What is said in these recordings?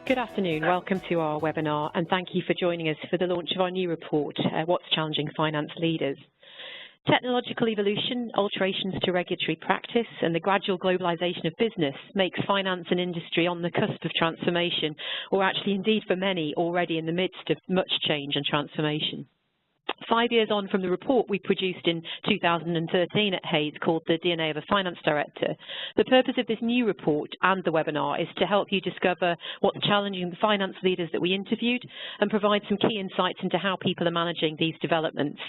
Good afternoon. Welcome to our webinar, and thank you for joining us for the launch of our new report, What's Challenging Finance Leaders? Technological evolution, alterations to regulatory practice, and the gradual globalization of business makes finance and industry on the cusp of transformation, or actually indeed for many already in the midst of much change and transformation. 5 years on from the report we produced in 2013 at Hays called The DNA of a Finance Director, the purpose of this new report and the webinar is to help you discover what's challenging the finance leaders that we interviewed and provide some key insights into how people are managing these developments,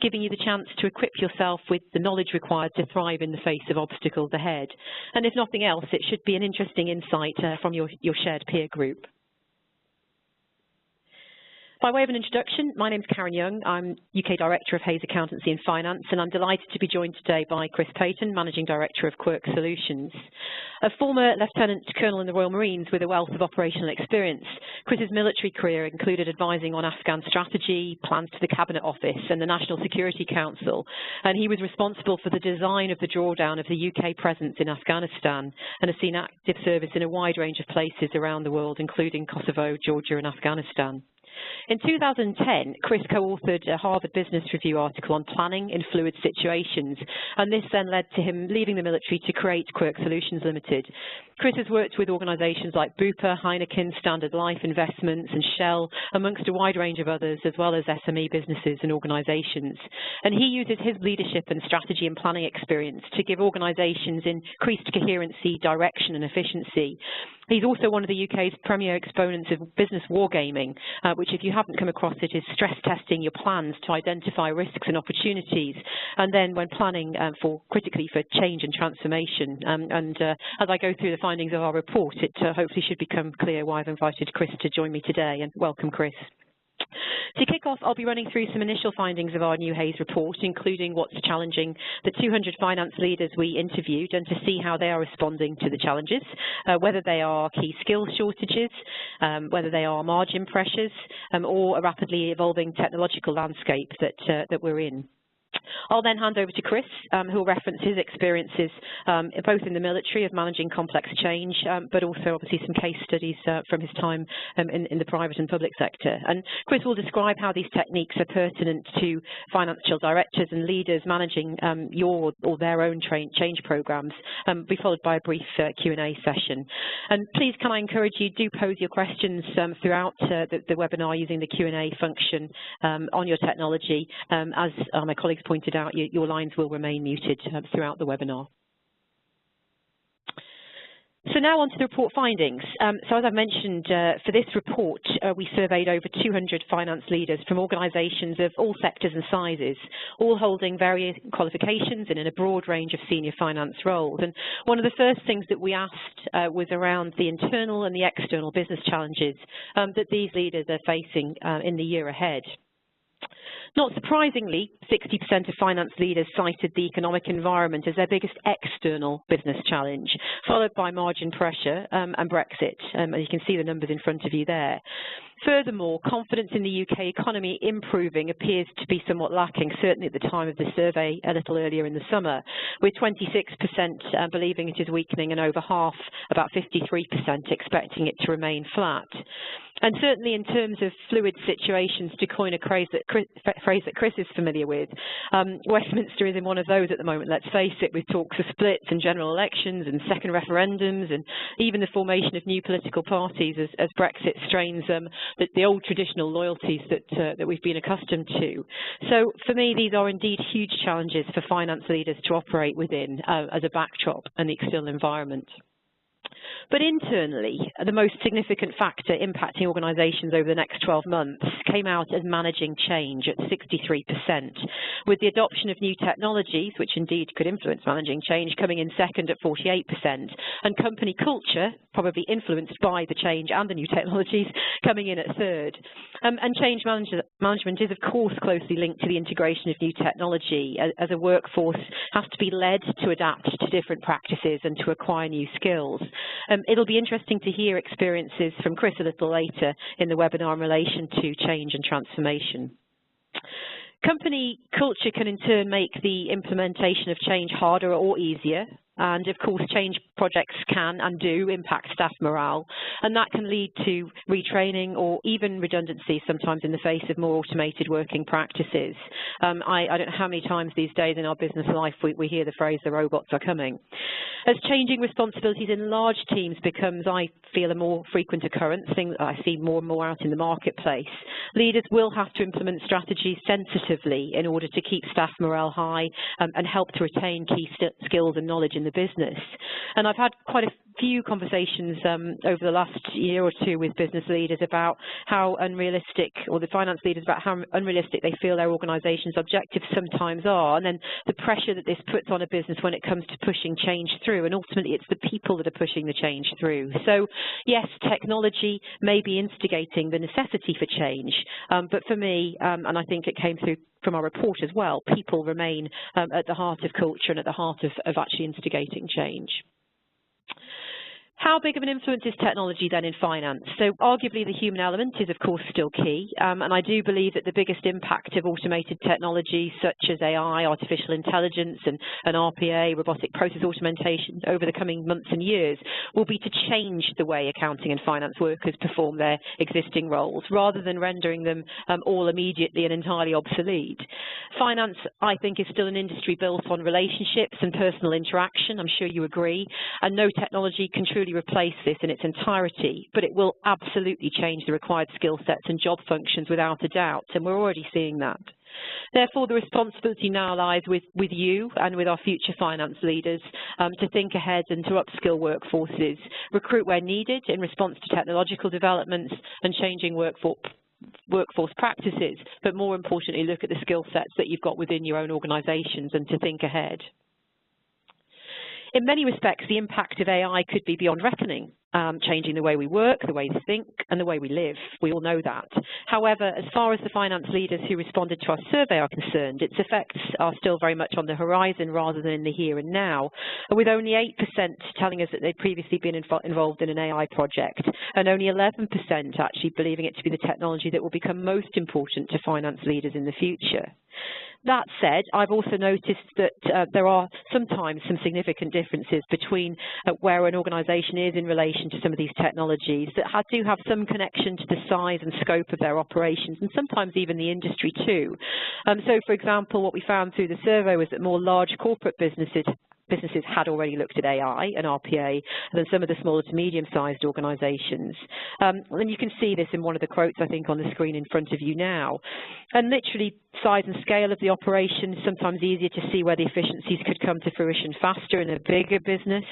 giving you the chance to equip yourself with the knowledge required to thrive in the face of obstacles ahead. And if nothing else, it should be an interesting insight from your shared peer group. By way of an introduction, my name is Karen Young. I'm UK Director of Hays Accountancy and Finance, and I'm delighted to be joined today by Chris Payton, Managing Director of Quirk Solutions. A former Lieutenant Colonel in the Royal Marines with a wealth of operational experience, Chris's military career included advising on Afghan strategy, plans to the Cabinet Office and the National Security Council, and he was responsible for the design of the drawdown of the UK presence in Afghanistan and has seen active service in a wide range of places around the world, including Kosovo, Georgia and Afghanistan. In 2010, Chris co-authored a Harvard Business Review article on planning in fluid situations, and this then led to him leaving the military to create Quirk Solutions Limited. Chris has worked with organisations like Bupa, Heineken, Standard Life Investments and Shell, amongst a wide range of others, as well as SME businesses and organisations. And he uses his leadership and strategy and planning experience to give organisations increased coherency, direction and efficiency. He's also one of the UK's premier exponents of business wargaming, which, if you haven't come across it, is stress testing your plans to identify risks and opportunities, and then when planning critically for change and transformation. As I go through the findings of our report, it hopefully should become clear why I've invited Chris to join me today, and welcome, Chris. To kick off, I'll be running through some initial findings of our new Hays report, including what's challenging the 200 finance leaders we interviewed and to see how they are responding to the challenges, whether they are key skills shortages, whether they are margin pressures, or a rapidly evolving technological landscape that we're in. I'll then hand over to Chris, who will reference his experiences both in the military of managing complex change, but also obviously some case studies from his time in the private and public sector. And Chris will describe how these techniques are pertinent to financial directors and leaders managing your or their own change programmes, be followed by a brief Q&A session. And please, can I encourage you, do pose your questions throughout the webinar using the Q&A function on your technology. As my colleagues pointed out, your lines will remain muted throughout the webinar. So now on to the report findings. So as I've mentioned, for this report, we surveyed over 200 finance leaders from organisations of all sectors and sizes, all holding various qualifications and in a broad range of senior finance roles. And one of the first things that we asked was around the internal and the external business challenges that these leaders are facing in the year ahead. Not surprisingly, 60% of finance leaders cited the economic environment as their biggest external business challenge, followed by margin pressure and Brexit. And you can see the numbers in front of you there. Furthermore, confidence in the UK economy improving appears to be somewhat lacking, certainly at the time of the survey a little earlier in the summer, with 26% believing it is weakening and over half, about 53%, expecting it to remain flat. And certainly in terms of fluid situations, to coin a phrase that Chris is familiar with, Westminster is in one of those at the moment, let's face it, with talks of splits and general elections and second referendums and even the formation of new political parties as Brexit strains the old traditional loyalties that we've been accustomed to. So for me, these are indeed huge challenges for finance leaders to operate within as a backdrop and the external environment. But internally, the most significant factor impacting organisations over the next 12 months came out as managing change at 63%, with the adoption of new technologies, which indeed could influence managing change, coming in second at 48%, and company culture, probably influenced by the change and the new technologies, coming in at third. And change management is, of course, closely linked to the integration of new technology, as a workforce has to be led to adapt to different practices and to acquire new skills. It'll be interesting to hear experiences from Chris a little later in the webinar in relation to change and transformation. Company culture can in turn make the implementation of change harder or easier. And of course, change projects can and do impact staff morale, and that can lead to retraining or even redundancy sometimes in the face of more automated working practices. I don't know how many times these days in our business life we hear the phrase, the robots are coming. As changing responsibilities in large teams becomes, I feel, a more frequent occurrence, thing that I see more and more out in the marketplace, leaders will have to implement strategies sensitively in order to keep staff morale high and help to retain key skills and knowledge in the business. And I've had quite a few conversations over the last year or two with business leaders about how unrealistic, or the finance leaders about how unrealistic they feel their organisation's objectives sometimes are, and then the pressure that this puts on a business when it comes to pushing change through, and ultimately it's the people that are pushing the change through. So yes, technology may be instigating the necessity for change, but for me, and I think it came through from our report as well, people remain at the heart of culture and at the heart of actually instigating change. How big of an influence is technology then in finance? So arguably the human element is of course still key, and I do believe that the biggest impact of automated technology such as AI, artificial intelligence and RPA, robotic process augmentation, over the coming months and years will be to change the way accounting and finance workers perform their existing roles rather than rendering them all immediately and entirely obsolete. Finance, I think, is still an industry built on relationships and personal interaction, I'm sure you agree, and no technology can truly replace this in its entirety, but it will absolutely change the required skill sets and job functions without a doubt, and we're already seeing that. Therefore, the responsibility now lies with you and with our future finance leaders to think ahead and to upskill workforces, recruit where needed in response to technological developments and changing workforce practices, but more importantly, look at the skill sets that you've got within your own organisations and to think ahead. In many respects, the impact of AI could be beyond reckoning, changing the way we work, the way we think, and the way we live. We all know that. However, as far as the finance leaders who responded to our survey are concerned, its effects are still very much on the horizon rather than in the here and now, and with only 8% telling us that they'd previously been involved in an AI project, and only 11% actually believing it to be the technology that will become most important to finance leaders in the future. That said, I've also noticed that there are sometimes some significant differences between where an organisation is in relation to some of these technologies that do have some connection to the size and scope of their operations, and sometimes even the industry too. So, for example, what we found through the survey was that more large corporate businesses had already looked at AI and RPA than some of the smaller to medium-sized organisations. And you can see this in one of the quotes, I think, on the screen in front of you now. And literally, size and scale of the operation is sometimes easier to see where the efficiencies could come to fruition faster in a bigger business.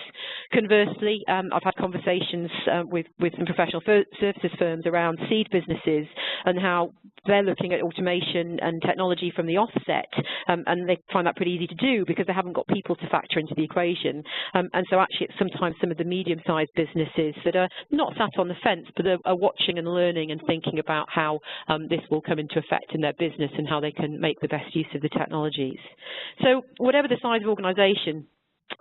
Conversely, I've had conversations with some professional services firms around seed businesses and how they're looking at automation and technology from the offset, and they find that pretty easy to do because they haven't got people to factor into the equation. And so actually it's sometimes some of the medium-sized businesses that are not sat on the fence but are watching and learning and thinking about how this will come into effect in their business and how they can make the best use of the technologies. So whatever the size of organisation,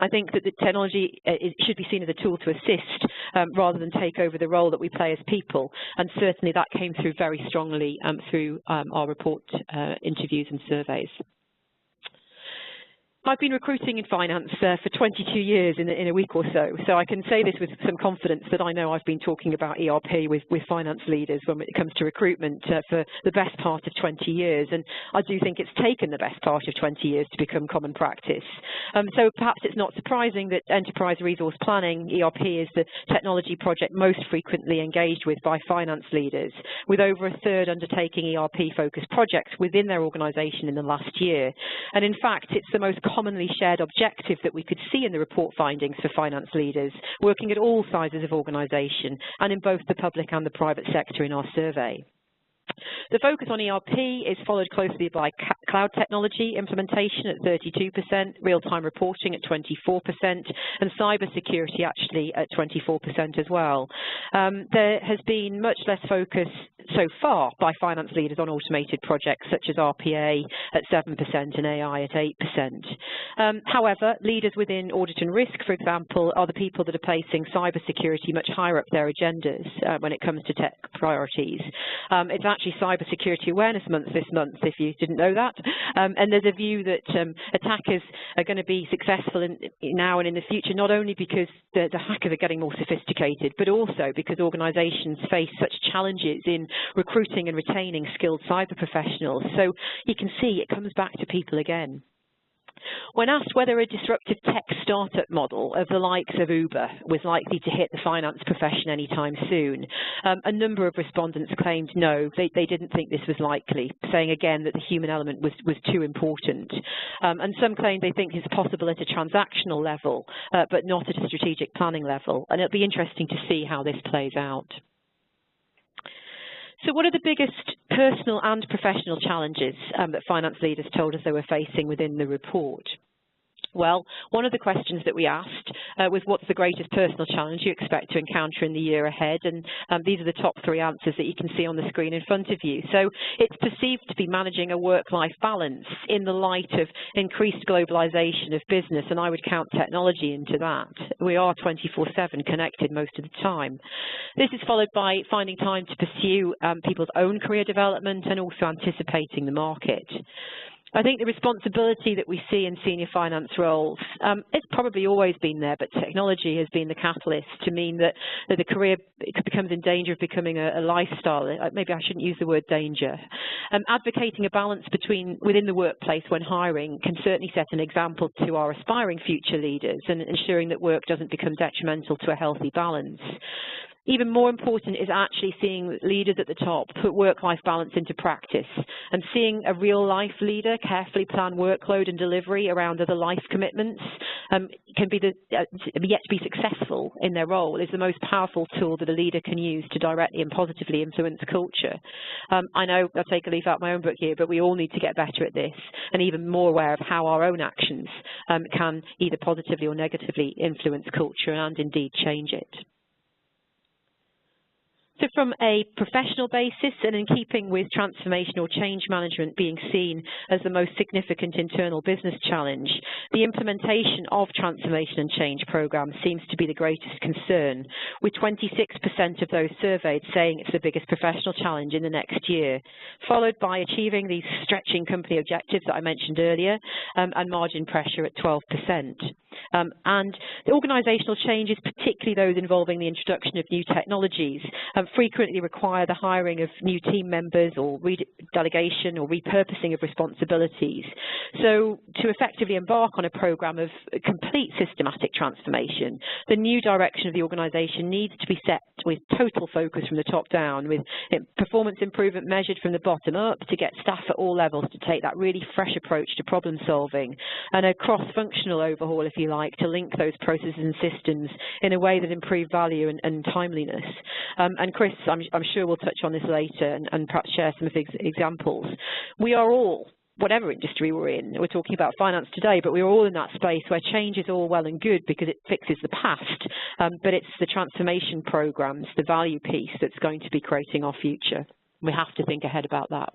I think that the technology should be seen as a tool to assist rather than take over the role that we play as people, and certainly that came through very strongly through our report interviews and surveys. I've been recruiting in finance for 22 years in a week or so I can say this with some confidence that I know I've been talking about ERP with finance leaders when it comes to recruitment for the best part of 20 years, and I do think it's taken the best part of 20 years to become common practice. So perhaps it's not surprising that enterprise resource planning, ERP, is the technology project most frequently engaged with by finance leaders, with over a third undertaking ERP-focused projects within their organisation in the last year. And in fact, it's the most commonly shared objective that we could see in the report findings for finance leaders working at all sizes of organisation and in both the public and the private sector in our survey. The focus on ERP is followed closely by cloud technology implementation at 32%, real-time reporting at 24%, and cybersecurity actually at 24% as well. There has been much less focus so far by finance leaders on automated projects such as RPA at 7% and AI at 8%. However, leaders within audit and risk, for example, are the people that are placing cybersecurity much higher up their agendas when it comes to tech priorities. It's actually Cybersecurity Awareness Month this month, if you didn't know that. And there's a view that attackers are going to be successful now and in the future, not only because the hackers are getting more sophisticated, but also because organisations face such challenges in recruiting and retaining skilled cyber professionals. So you can see it comes back to people again. When asked whether a disruptive tech startup model of the likes of Uber was likely to hit the finance profession anytime soon, a number of respondents claimed no, they didn't think this was likely, saying again that the human element was too important. And some claimed they think it's possible at a transactional level, but not at a strategic planning level. And it'll be interesting to see how this plays out. So what are the biggest personal and professional challenges that finance leaders told us they were facing within the report? Well, one of the questions that we asked was what's the greatest personal challenge you expect to encounter in the year ahead? And these are the top 3 answers that you can see on the screen in front of you. So it's perceived to be managing a work-life balance in the light of increased globalization of business, and I would count technology into that. We are 24/7 connected most of the time. This is followed by finding time to pursue people's own career development and also anticipating the market. I think the responsibility that we see in senior finance roles, it's probably always been there, but technology has been the catalyst to mean that the career becomes in danger of becoming a lifestyle. Maybe I shouldn't use the word danger. Advocating a balance within the workplace when hiring can certainly set an example to our aspiring future leaders and ensuring that work doesn't become detrimental to a healthy balance. Even more important is actually seeing leaders at the top put work-life balance into practice and seeing a real-life leader carefully plan workload and delivery around other life commitments can be yet to be successful in their role is the most powerful tool that a leader can use to directly and positively influence culture. I know I'll take a leaf out of my own book here, but we all need to get better at this and even more aware of how our own actions can either positively or negatively influence culture and indeed change it. So from a professional basis and in keeping with transformation or change management being seen as the most significant internal business challenge, the implementation of transformation and change programs seems to be the greatest concern, with 26% of those surveyed saying it's the biggest professional challenge in the next year, followed by achieving these stretching company objectives that I mentioned earlier and margin pressure at 12%. And the organisational changes, particularly those involving the introduction of new technologies, frequently require the hiring of new team members or delegation or repurposing of responsibilities. So to effectively embark on a programme of complete systematic transformation, the new direction of the organisation needs to be set with total focus from the top down, with performance improvement measured from the bottom up to get staff at all levels to take that really fresh approach to problem solving, and a cross-functional overhaul, if you like, to link those processes and systems in a way that improve value and timeliness. And Chris, I'm sure we'll touch on this later and perhaps share some of the examples. We are all, whatever industry we're in, we're talking about finance today, but we're all in that space where change is all well and good because it fixes the past, but it's the transformation programs, the value piece that's going to be creating our future. We have to think ahead about that.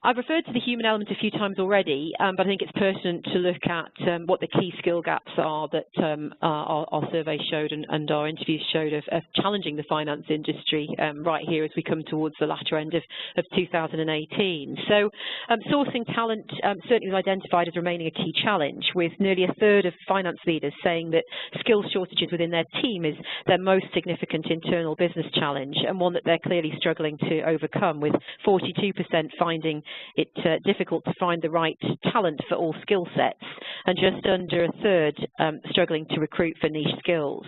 I've referred to the human element a few times already, but I think it's pertinent to look at what the key skill gaps are that our survey showed and our interviews showed of challenging the finance industry right here as we come towards the latter end of 2018. So sourcing talent certainly was identified as remaining a key challenge, with nearly a third of finance leaders saying that skills shortages within their team is their most significant internal business challenge and one that they're clearly struggling to overcome, with 42% finding it difficult to find the right talent for all skill sets, and just under a third struggling to recruit for niche skills.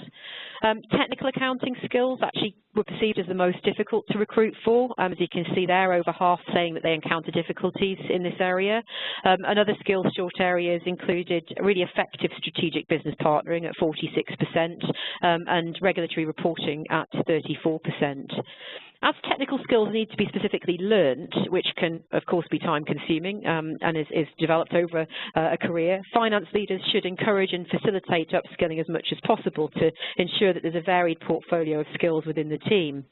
Technical accounting skills actually were perceived as the most difficult to recruit for. As you can see there, over half saying that they encounter difficulties in this area. And other skills short areas included really effective strategic business partnering at 46% and regulatory reporting at 34%. As technical skills need to be specifically learnt, which can, of course, be time-consuming and is developed over a career, finance leaders should encourage and facilitate upskilling as much as possible to ensure that there's a varied portfolio of skills within the team.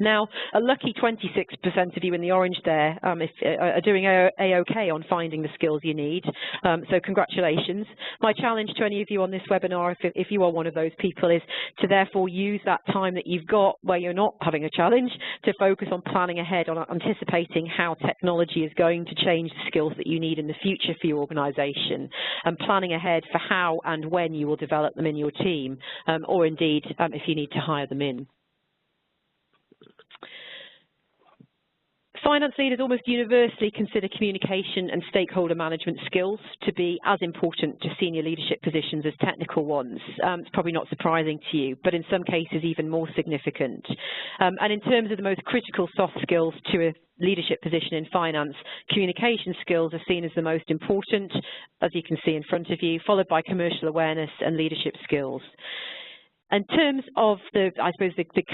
Now, a lucky 26% of you in the orange there are doing A-OK on finding the skills you need, so congratulations. My challenge to any of you on this webinar, if you are one of those people, is to therefore use that time that you've got where you're not having a challenge to focus on planning ahead, on anticipating how technology is going to change the skills that you need in the future for your organisation, and planning ahead for how and when you will develop them in your team, or indeed if you need to hire them in. Finance leaders almost universally consider communication and stakeholder management skills to be as important to senior leadership positions as technical ones. It's probably not surprising to you, but in some cases even more significant. And in terms of the most critical soft skills to a leadership position in finance, communication skills are seen as the most important, as you can see in front of you, followed by commercial awareness and leadership skills. In terms of the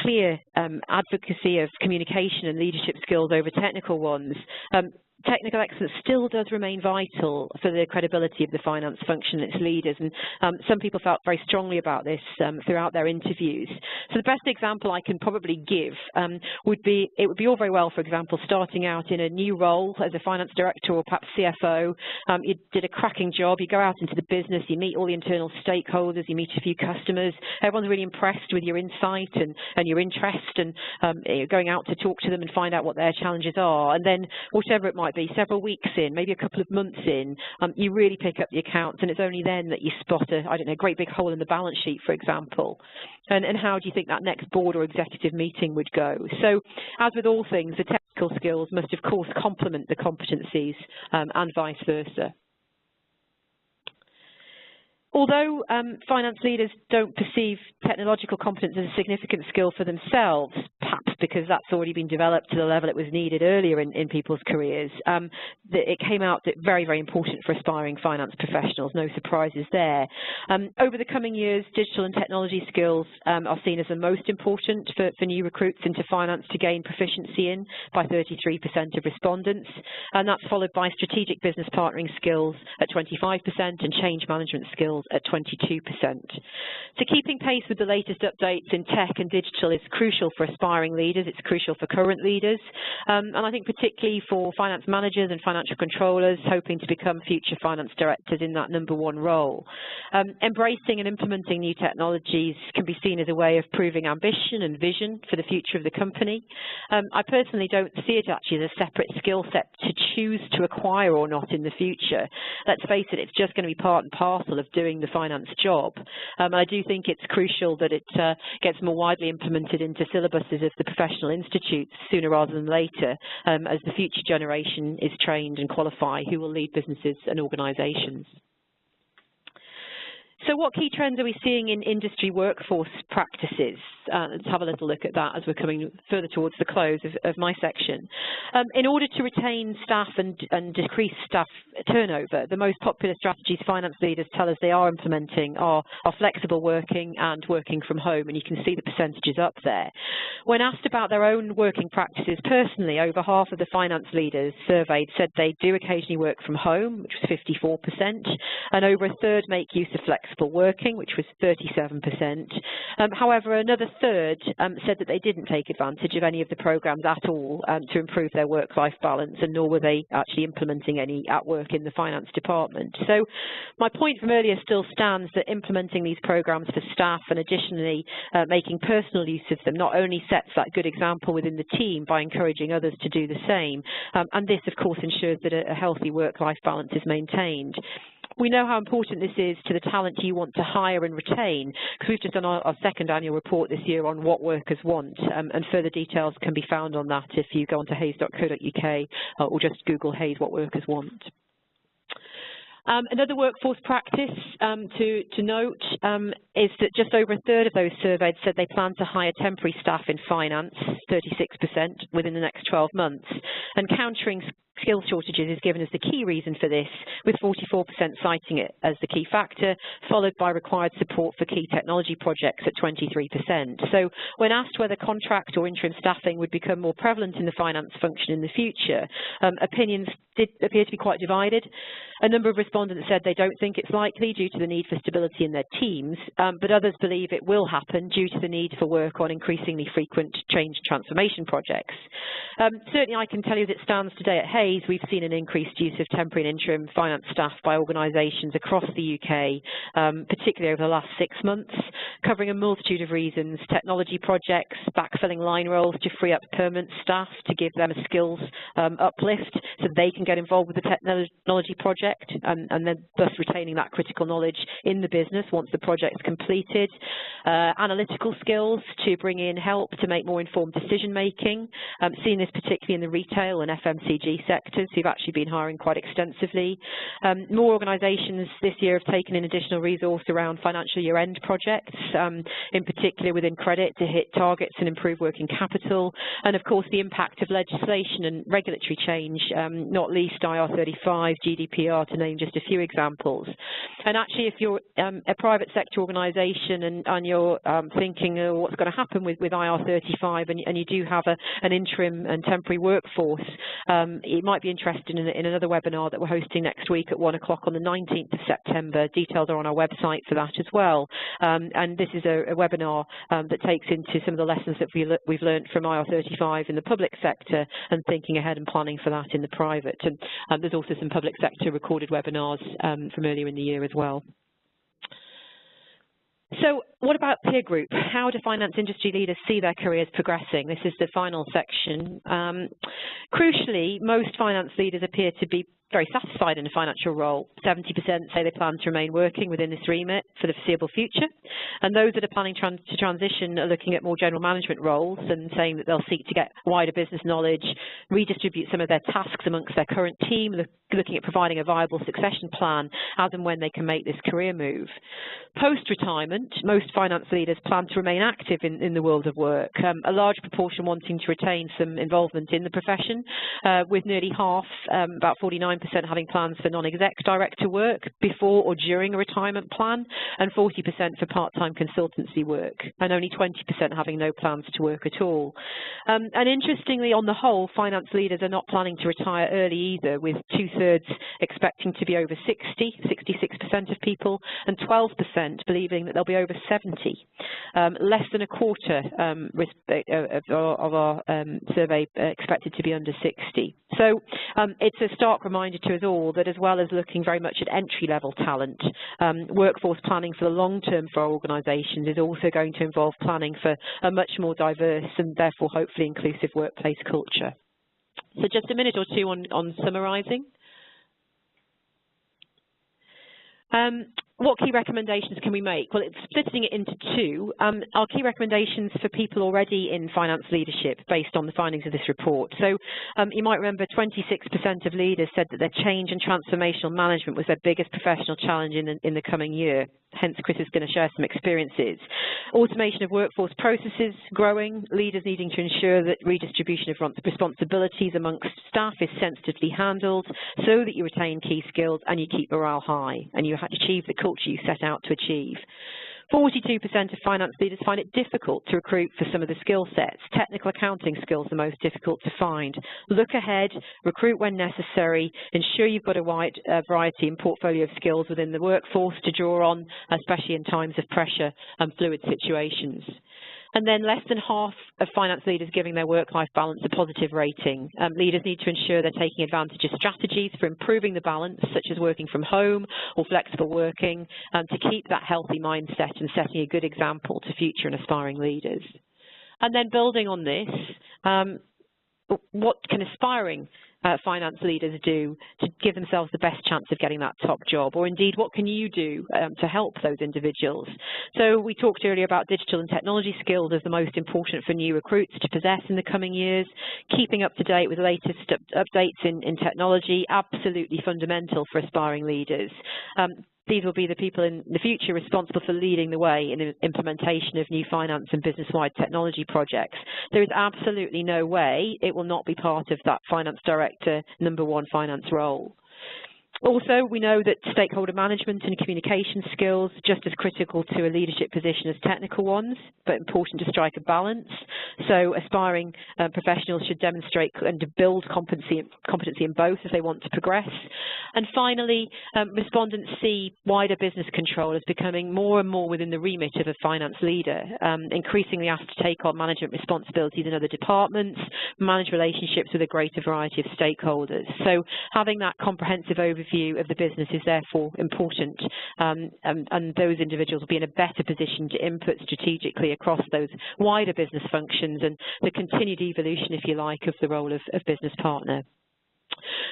clear advocacy of communication and leadership skills over technical ones, technical excellence still does remain vital for the credibility of the finance function and its leaders, and some people felt very strongly about this throughout their interviews. So the best example I can probably give would be all very well, for example, starting out in a new role as a finance director or perhaps CFO. You did a cracking job, you go out into the business, you meet all the internal stakeholders, you meet a few customers, everyone's really impressed with your insight and your interest, and you're going out to talk to them and find out what their challenges are, and then whatever it might be, several weeks in, maybe a couple of months in, you really pick up the accounts, and it's only then that you spot a great big hole in the balance sheet, for example. And how do you think that next board or executive meeting would go? So, as with all things, the technical skills must, of course, complement the competencies and vice versa. Although finance leaders don't perceive technological competence as a significant skill for themselves, perhaps because that's already been developed to the level it was needed earlier in people's careers, it came out that very, very important for aspiring finance professionals, no surprises there. Over the coming years, digital and technology skills are seen as the most important for new recruits into finance to gain proficiency in by 33% of respondents, and that's followed by strategic business partnering skills at 25% and change management skills at 22%. So keeping pace with the latest updates in tech and digital is crucial for aspiring leaders, it's crucial for current leaders, and I think particularly for finance managers and financial controllers hoping to become future finance directors in that #1 role. Embracing and implementing new technologies can be seen as a way of proving ambition and vision for the future of the company. I personally don't see it actually as a separate skill set to choose to acquire or not in the future. Let's face it, it's just going to be part and parcel of doing the finance job. I do think it's crucial that it gets more widely implemented into syllabuses of the professional institutes sooner rather than later, as the future generation is trained and qualify who will lead businesses and organisations. So what key trends are we seeing in industry workforce practices? Let's have a little look at that as we're coming further towards the close of my section. In order to retain staff and decrease staff turnover, the most popular strategies finance leaders tell us they are implementing are flexible working and working from home, and you can see the percentages up there. When asked about their own working practices personally, over half of the finance leaders surveyed said they do occasionally work from home, which was 54%, and over a third make use of flexible working, which was 37%. However, another third said that they didn't take advantage of any of the programs at all to improve their work-life balance, and nor were they actually implementing any at work in the finance department. So my point from earlier still stands that implementing these programs for staff and additionally making personal use of them not only sets that good example within the team by encouraging others to do the same, and this of course ensures that a healthy work-life balance is maintained. We know how important this is to the talent you want to hire and retain, because we've just done our second annual report this year on what workers want, and further details can be found on that if you go onto hays.co.uk or just Google Hays what workers want. Another workforce practice to note is that just over a third of those surveyed said they plan to hire temporary staff in finance, 36%, within the next 12 months. And countering skills shortages is given as the key reason for this, with 44% citing it as the key factor, followed by required support for key technology projects at 23%. So when asked whether contract or interim staffing would become more prevalent in the finance function in the future, opinions did appear to be quite divided. A number of respondents said they don't think it's likely due to the need for stability in their teams, but others believe it will happen due to the need for work on increasingly frequent change transformation projects. Certainly I can tell you that it stands today at Hays, we've seen an increased use of temporary and interim finance staff by organisations across the UK, particularly over the last 6 months, covering a multitude of reasons: technology projects, backfilling line roles to free up permanent staff to give them a skills uplift so they can get involved with the technology project and then thus retaining that critical knowledge in the business once the project's completed, analytical skills to bring in help to make more informed decision making, seeing this particularly in the retail and FMCG sectors who've actually been hiring quite extensively. More organisations this year have taken in additional resource around financial year end projects, in particular within credit to hit targets and improve working capital, and of course the impact of legislation and regulatory change, not least IR35, GDPR, to name just a few examples. And actually if you're a private sector organisation and you're thinking what's going to happen with IR35 and you do have an interim and temporary workforce, it might be interested in another webinar that we're hosting next week at 1 o'clock on the 19th of September. Details are on our website for that as well. And this is a webinar that takes into some of the lessons that we've learned from IR35 in the public sector and thinking ahead and planning for that in the private. And there's also some public sector recorded webinars from earlier in the year as well. So what about peer group? How do finance industry leaders see their careers progressing? This is the final section. Crucially, most finance leaders appear to be very satisfied in a financial role. 70% say they plan to remain working within this remit for the foreseeable future. And those that are planning to transition are looking at more general management roles and saying that they'll seek to get wider business knowledge, redistribute some of their tasks amongst their current team, looking at providing a viable succession plan as and when they can make this career move. Post-retirement, most finance leaders plan to remain active in the world of work, a large proportion wanting to retain some involvement in the profession, with nearly half, about 49%, having plans for non-exec director work before or during a retirement plan, and 40% for part-time consultancy work, and only 20% having no plans to work at all. And interestingly, on the whole, finance leaders are not planning to retire early either, with 2/3 expecting to be over 60, 66% of people, and 12% believing that they'll be over 70. Less than a quarter of our survey expected to be under 60. So it's a stark reminder to us all that as well as looking very much at entry-level talent, workforce planning for the long term for our organisations is also going to involve planning for a much more diverse and therefore hopefully inclusive workplace culture. So just a minute or two on summarising. What key recommendations can we make? Well, it's splitting it into two. Our key recommendations for people already in finance leadership based on the findings of this report. So you might remember 26% of leaders said that their change and transformational management was their biggest professional challenge in the coming year. Hence, Chris is going to share some experiences. Automation of workforce processes growing, leaders needing to ensure that redistribution of responsibilities amongst staff is sensitively handled so that you retain key skills and you keep morale high and you achieve the culture you set out to achieve. 42% of finance leaders find it difficult to recruit for some of the skill sets. Technical accounting skills are most difficult to find. Look ahead, recruit when necessary, ensure you've got a wide variety and portfolio of skills within the workforce to draw on, especially in times of pressure and fluid situations. And then less than half of finance leaders giving their work-life balance a positive rating. Leaders need to ensure they're taking advantage of strategies for improving the balance, such as working from home or flexible working, to keep that healthy mindset and setting a good example to future and aspiring leaders. And then building on this, what can aspiring finance leaders do to give themselves the best chance of getting that top job? Or indeed, what can you do to help those individuals? So we talked earlier about digital and technology skills as the most important for new recruits to possess in the coming years. Keeping up to date with the latest updates in technology, absolutely fundamental for aspiring leaders. these will be the people in the future responsible for leading the way in the implementation of new finance and business-wide technology projects. There is absolutely no way it will not be part of that finance director #1 finance role. Also, we know that stakeholder management and communication skills are just as critical to a leadership position as technical ones, but important to strike a balance. So aspiring professionals should demonstrate and build competency in both if they want to progress. And finally, respondents see wider business control as becoming more and more within the remit of a finance leader, increasingly asked to take on management responsibilities in other departments, manage relationships with a greater variety of stakeholders. So having that comprehensive overview of the business is therefore important, and those individuals will be in a better position to input strategically across those wider business functions and the continued evolution, if you like, of the role of business partner.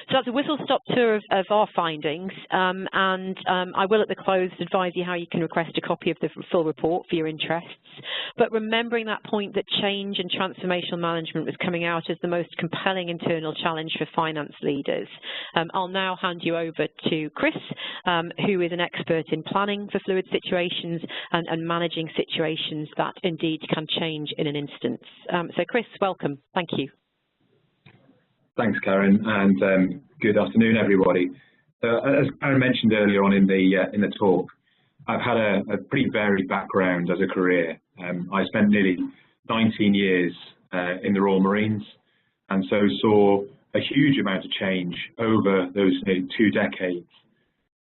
So that's a whistle-stop tour of our findings, and I will at the close advise you how you can request a copy of the full report for your interests. But remembering that point that change and transformational management was coming out as the most compelling internal challenge for finance leaders, I'll now hand you over to Chris, who is an expert in planning for fluid situations and managing situations that indeed can change in an instant. So Chris, welcome. Thank you. Thanks, Karen, and good afternoon, everybody. As Karen mentioned earlier on in the talk, I've had a pretty varied background as a career. I spent nearly 19 years in the Royal Marines, and so saw a huge amount of change over those 2 decades.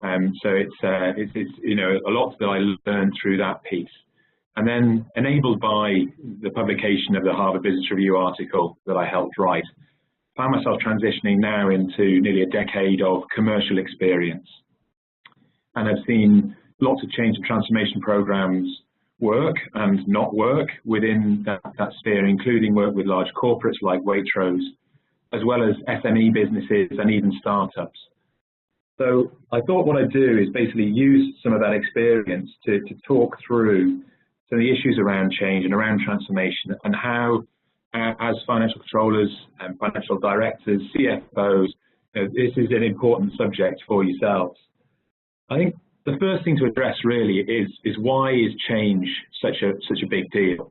So it's you know, a lot that I learned through that piece, and then enabled by the publication of the Harvard Business Review article that I helped write. Found myself transitioning now into nearly a decade of commercial experience, and I've seen lots of change and transformation programs work and not work within that sphere, including work with large corporates like Waitrose, as well as SME businesses and even startups. So I thought what I'd do is basically use some of that experience to talk through some of the issues around change and around transformation, and how as financial controllers and financial directors, CFOs, this is an important subject for yourselves. I think the first thing to address really is why is change such a big deal?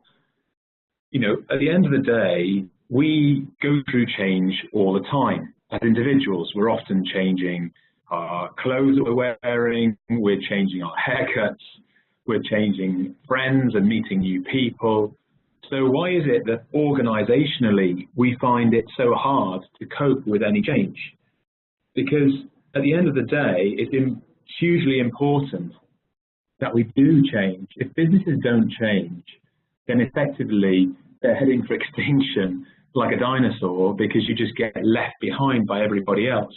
You know, at the end of the day, we go through change all the time. As individuals, we're often changing our clothes that we're wearing, we're changing our haircuts, we're changing friends and meeting new people. So why is it that organisationally we find it so hard to cope with any change? Because at the end of the day, it's hugely important that we do change. If businesses don't change, then effectively they're heading for extinction like a dinosaur, because you just get left behind by everybody else.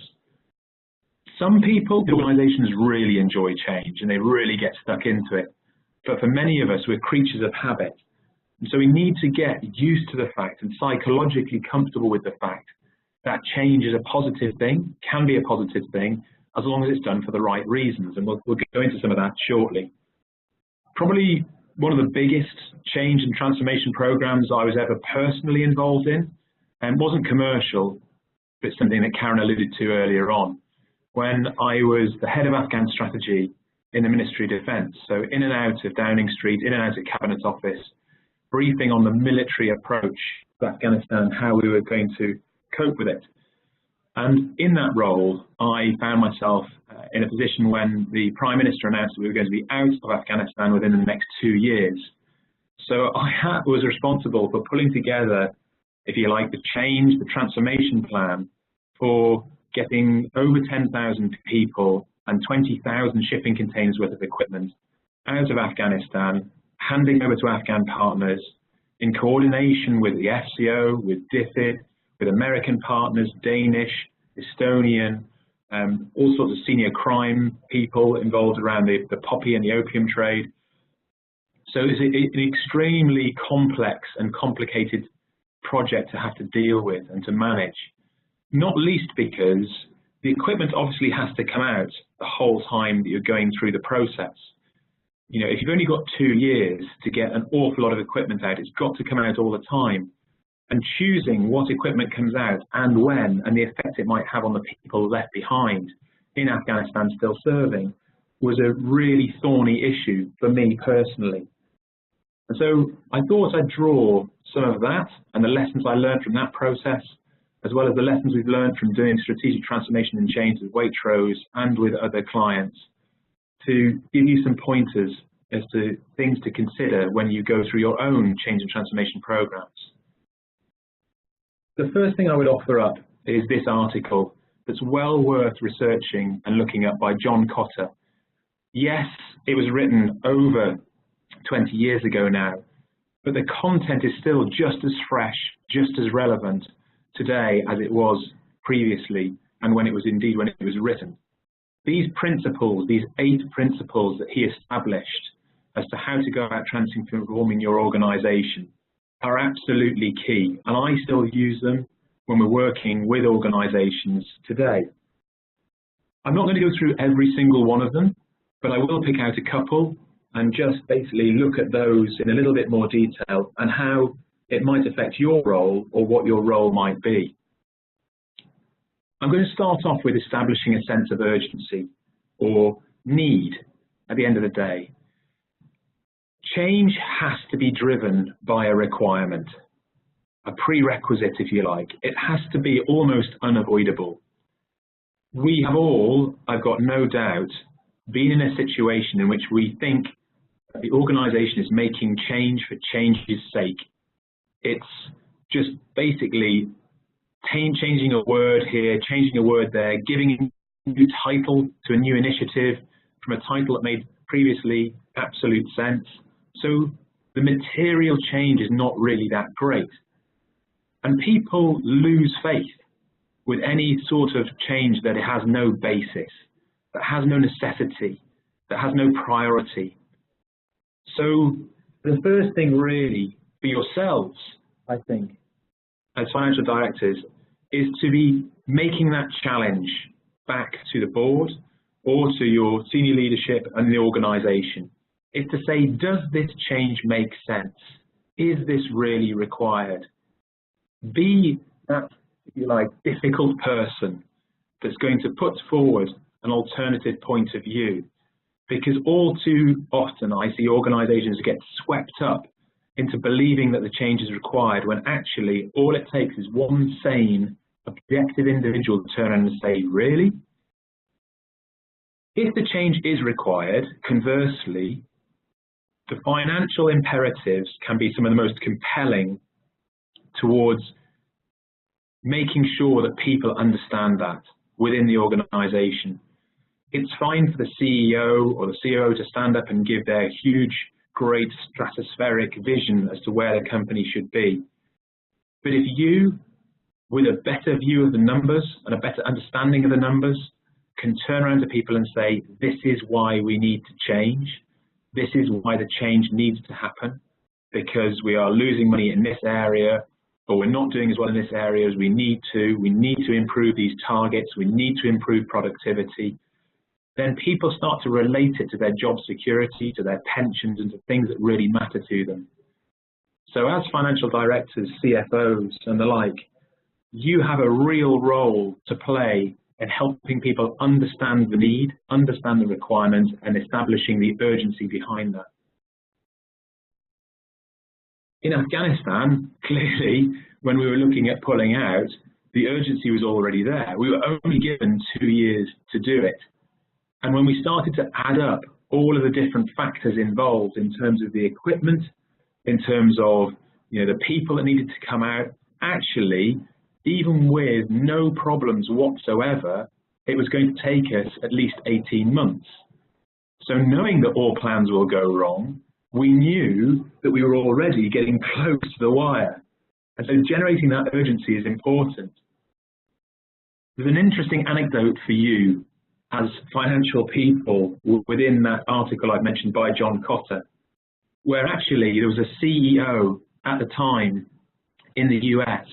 Some people, organisations really enjoy change and they really get stuck into it. But for many of us, we're creatures of habit. And so we need to get used to the fact and psychologically comfortable with the fact that change is a positive thing, can be a positive thing, as long as it's done for the right reasons. And we'll go into some of that shortly. Probably one of the biggest change and transformation programs I was ever personally involved in, and wasn't commercial, but something that Karen alluded to earlier on, when I was the head of Afghan strategy in the Ministry of Defence. So in and out of Downing Street, in and out of Cabinet Office, briefing on the military approach to Afghanistan, how we were going to cope with it. And in that role, I found myself in a position when the Prime Minister announced that we were going to be out of Afghanistan within the next 2 years. So I was responsible for pulling together, if you like, the change, the transformation plan for getting over 10,000 people and 20,000 shipping containers worth of equipment out of Afghanistan, handing over to Afghan partners in coordination with the FCO, with DFID, with American partners, Danish, Estonian, all sorts of senior crime people involved around the poppy and the opium trade. So it's an extremely complex and complicated project to have to deal with and to manage, not least because the equipment obviously has to come out the whole time that you're going through the process. You know, if you've only got 2 years to get an awful lot of equipment out, it's got to come out all the time. And choosing what equipment comes out and when, and the effect it might have on the people left behind in Afghanistan still serving, was a really thorny issue for me personally. And so I thought I'd draw some of that and the lessons I learned from that process, as well as the lessons we've learned from doing strategic transformation and change with Waitrose and with other clients, to give you some pointers as to things to consider when you go through your own change and transformation programs. The first thing I would offer up is this article that's well worth researching and looking at by John Kotter. Yes, it was written over 20 years ago now, but the content is still just as fresh, just as relevant today as it was previously, and when it was written. These principles, these 8 principles that he established as to how to go about transforming your organization, are absolutely key, and I still use them when we're working with organizations today. I'm not going to go through every single one of them, but I will pick out a couple and just basically look at those in a little bit more detail and how it might affect your role or what your role might be. I'm going to start off with establishing a sense of urgency or need at the end of the day. Change has to be driven by a requirement, a prerequisite if you like. It has to be almost unavoidable. We have all, I've got no doubt, been in a situation in which we think that the organisation is making change for change's sake. It's just basically changing a word here, changing a word there, giving a new title to a new initiative from a title that made previously absolute sense. So the material change is not really that great. And people lose faith with any sort of change that has no basis, that has no necessity, that has no priority. So the first thing really for yourselves, I think, as financial directors, is to be making that challenge back to the board or to your senior leadership and the organisation, is to say, does this change make sense? Is this really required? Be that, if you like, difficult person that's going to put forward an alternative point of view, because all too often I see organisations get swept up into believing that the change is required when actually all it takes is one sane, objective individual to turn around and say, really? If the change is required, conversely, the financial imperatives can be some of the most compelling towards making sure that people understand that within the organisation. It's fine for the CEO or the COO to stand up and give their huge, great stratospheric vision as to where the company should be. But if you, with a better view of the numbers and a better understanding of the numbers, can turn around to people and say, this is why we need to change, this is why the change needs to happen, because we are losing money in this area, or we're not doing as well in this area as we need to improve these targets, we need to improve productivity, then people start to relate it to their job security, to their pensions, and to things that really matter to them. So as financial directors, CFOs, and the like, you have a real role to play in helping people understand the need, understand the requirement, and establishing the urgency behind that. In Afghanistan, clearly, when we were looking at pulling out, the urgency was already there. We were only given 2 years to do it. And when we started to add up all of the different factors involved in terms of the equipment, in terms of the people that needed to come out, actually, even with no problems whatsoever, it was going to take us at least 18 months. So knowing that all plans will go wrong, we knew that we were already getting close to the wire. And so generating that urgency is important. There's an interesting anecdote for you as financial people within that article I've mentioned by John Kotter, where actually there was a CEO at the time in the US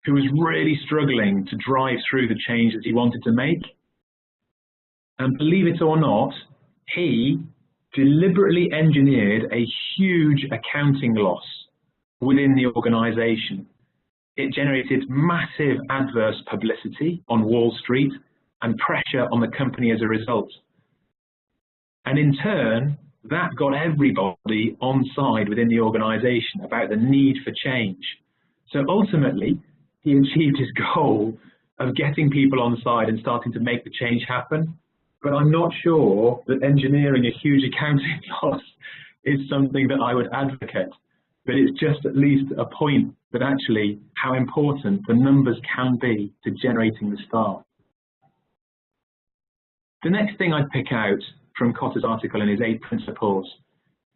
who was really struggling to drive through the change that he wanted to make. And believe it or not, he deliberately engineered a huge accounting loss within the organization. It generated massive adverse publicity on Wall Street and pressure on the company as a result. And in turn, that got everybody on side within the organization about the need for change. So ultimately, he achieved his goal of getting people on side and starting to make the change happen. But I'm not sure that engineering a huge accounting loss is something that I would advocate. But it's just at least a point that actually how important the numbers can be to generating the start. The next thing I'd pick out from Kotter's article in his 8 principles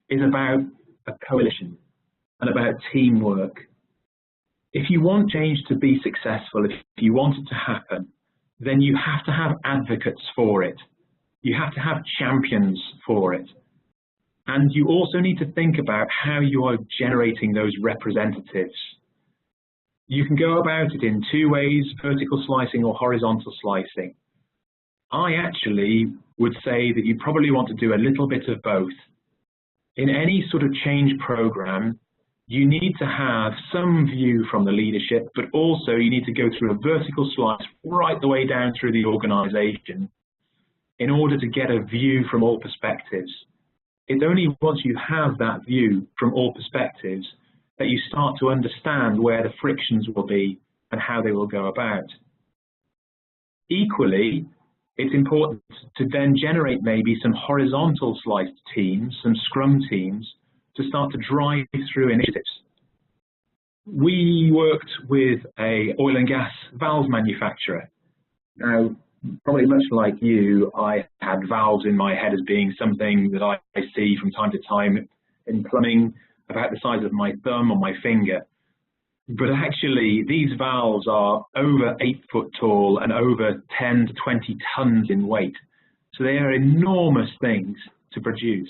is about a coalition and about teamwork. If you want change to be successful, if you want it to happen, then you have to have advocates for it. You have to have champions for it. And you also need to think about how you are generating those representatives. You can go about it in 2 ways, vertical slicing or horizontal slicing. I actually would say that you probably want to do a little bit of both. In any sort of change program, you need to have some view from the leadership, but also you need to go through a vertical slice right the way down through the organization in order to get a view from all perspectives. It's only once you have that view from all perspectives that you start to understand where the frictions will be and how they will go about. Equally, it's important to then generate maybe some horizontal sliced teams, some scrum teams, to start to drive through initiatives. We worked with an oil and gas valve manufacturer. Now, probably much like you, I had valves in my head as being something that I see from time to time in plumbing, about the size of my thumb or my finger. But actually, these valves are over 8 foot tall and over 10 to 20 tons in weight. So they are enormous things to produce.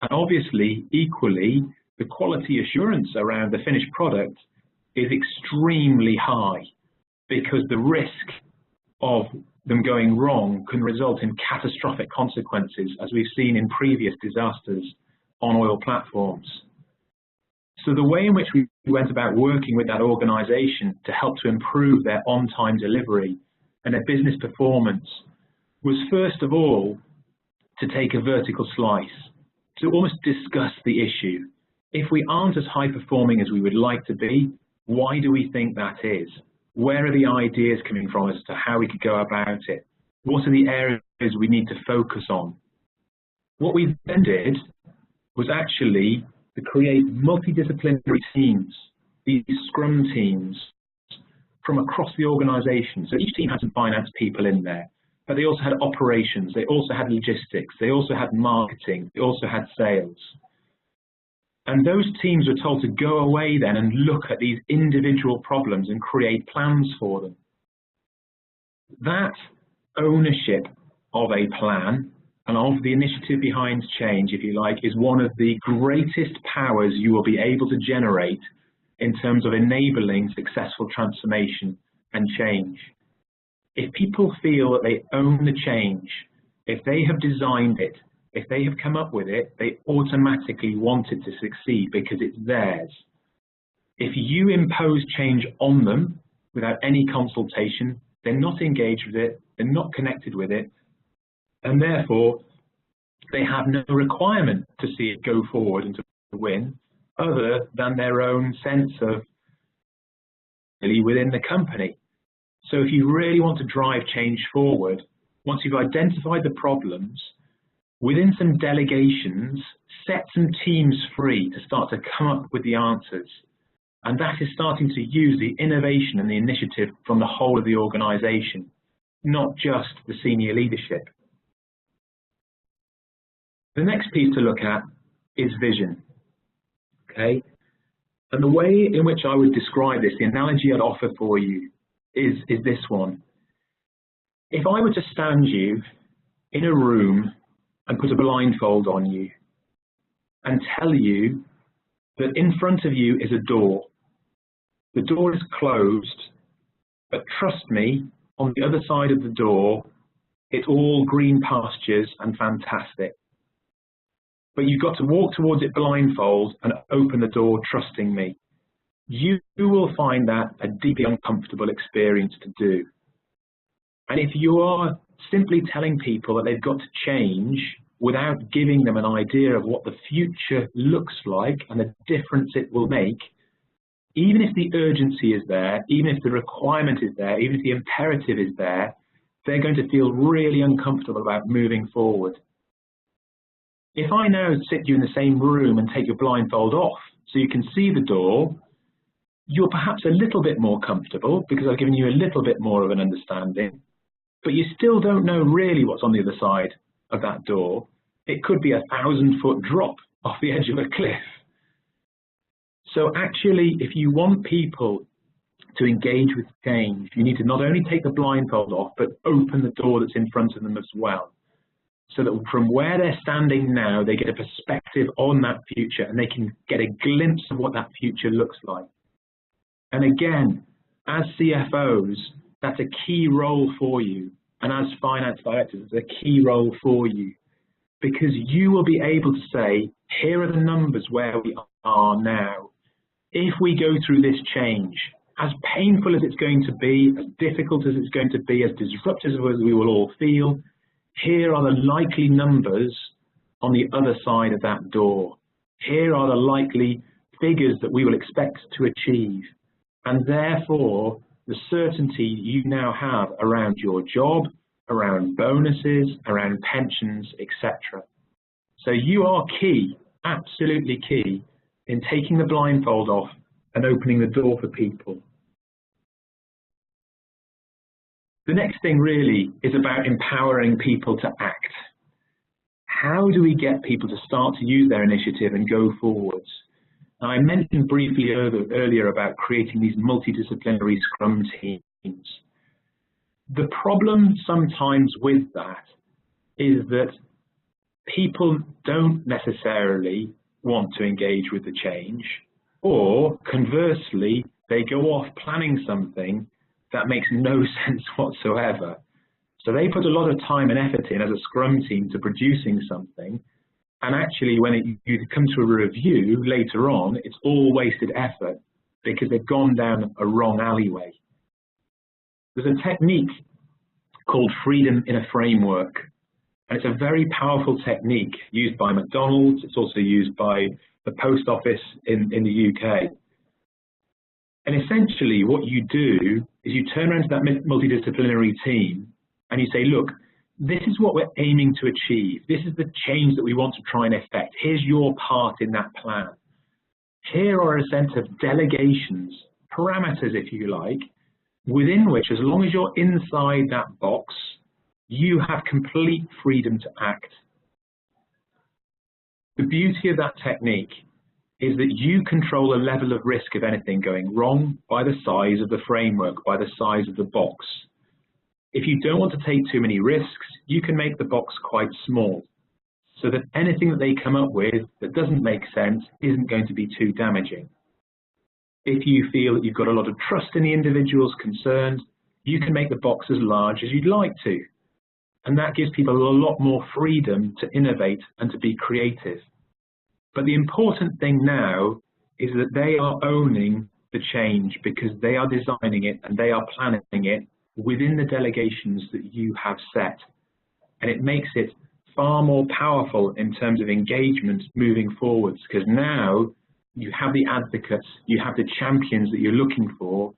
And obviously, equally, the quality assurance around the finished product is extremely high because the risk of them going wrong can result in catastrophic consequences, as we've seen in previous disasters on oil platforms. So the way in which we went about working with that organization to help to improve their on-time delivery and their business performance was, first of all, to take a vertical slice, to almost discuss the issue. If we aren't as high performing as we would like to be, why do we think that is? Where are the ideas coming from as to how we could go about it? What are the areas we need to focus on? What we then did was actually to create multidisciplinary teams, these scrum teams, from across the organization. So each team had some finance people in there, but they also had operations, they also had logistics, they also had marketing, they also had sales. And those teams were told to go away then and look at these individual problems and create plans for them. That ownership of a plan and of the initiative behind change, if you like, is one of the greatest powers you will be able to generate in terms of enabling successful transformation and change. If people feel that they own the change, if they have designed it, if they have come up with it, they automatically want it to succeed because it's theirs. If you impose change on them without any consultation, they're not engaged with it, they're not connected with it, and therefore they have no requirement to see it go forward and to win other than their own sense of really within the company. So if you really want to drive change forward, once you've identified the problems, within some delegations, set some teams free to start to come up with the answers. And that is starting to use the innovation and the initiative from the whole of the organization, not just the senior leadership. The next piece to look at is vision. Okay? And the way in which I would describe this, the analogy I'd offer for you is this one. If I were to stand you in a room and put a blindfold on you and tell you that in front of you is a door. The door is closed, but trust me, on the other side of the door, it's all green pastures and fantastic. But you've got to walk towards it blindfold and open the door trusting me. You will find that a deeply uncomfortable experience to do. And if you are simply telling people that they've got to change without giving them an idea of what the future looks like and the difference it will make, even if the urgency is there, even if the requirement is there, even if the imperative is there, they're going to feel really uncomfortable about moving forward. If I now sit you in the same room and take your blindfold off so you can see the door, you're perhaps a little bit more comfortable because I've given you a little bit more of an understanding, but you still don't know really what's on the other side of that door. It could be a 1,000-foot drop off the edge of a cliff. So actually, if you want people to engage with change, you need to not only take the blindfold off, but open the door that's in front of them as well. So that from where they're standing now, they get a perspective on that future and they can get a glimpse of what that future looks like. And again, as CFOs, that's a key role for you. And as finance directors, it's a key role for you. Because you will be able to say, here are the numbers where we are now. If we go through this change, as painful as it's going to be, as difficult as it's going to be, as disruptive as we will all feel, here are the likely numbers on the other side of that door. Here are the likely figures that we will expect to achieve. And therefore, the certainty you now have around your job, around bonuses, around pensions, etc. So you are key, absolutely key, in taking the blindfold off and opening the door for people. The next thing really is about empowering people to act. How do we get people to start to use their initiative and go forwards? Now, I mentioned briefly earlier about creating these multidisciplinary Scrum teams. The problem sometimes with that is that people don't necessarily want to engage with the change, or conversely, they go off planning something that makes no sense whatsoever. So they put a lot of time and effort in as a Scrum team to producing something, and actually when you come to a review later on, it's all wasted effort because they've gone down a wrong alleyway. There's a technique called freedom in a framework, and it's a very powerful technique used by McDonald's. It's also used by the post office in the UK. And essentially what you do is you turn around to that multidisciplinary team and you say, look, this is what we're aiming to achieve. This is the change that we want to try and effect. Here's your part in that plan. Here are a set of delegations, parameters, if you like, within which, as long as you're inside that box, you have complete freedom to act. The beauty of that technique is that you control the level of risk of anything going wrong by the size of the framework, by the size of the box. If you don't want to take too many risks, you can make the box quite small so that anything that they come up with that doesn't make sense isn't going to be too damaging. If you feel that you've got a lot of trust in the individuals concerned, you can make the box as large as you'd like to. And that gives people a lot more freedom to innovate and to be creative. But the important thing now is that they are owning the change because they are designing it and they are planning it within the delegations that you have set. And it makes it far more powerful in terms of engagement moving forwards, because now you have the advocates, you have the champions that you're looking for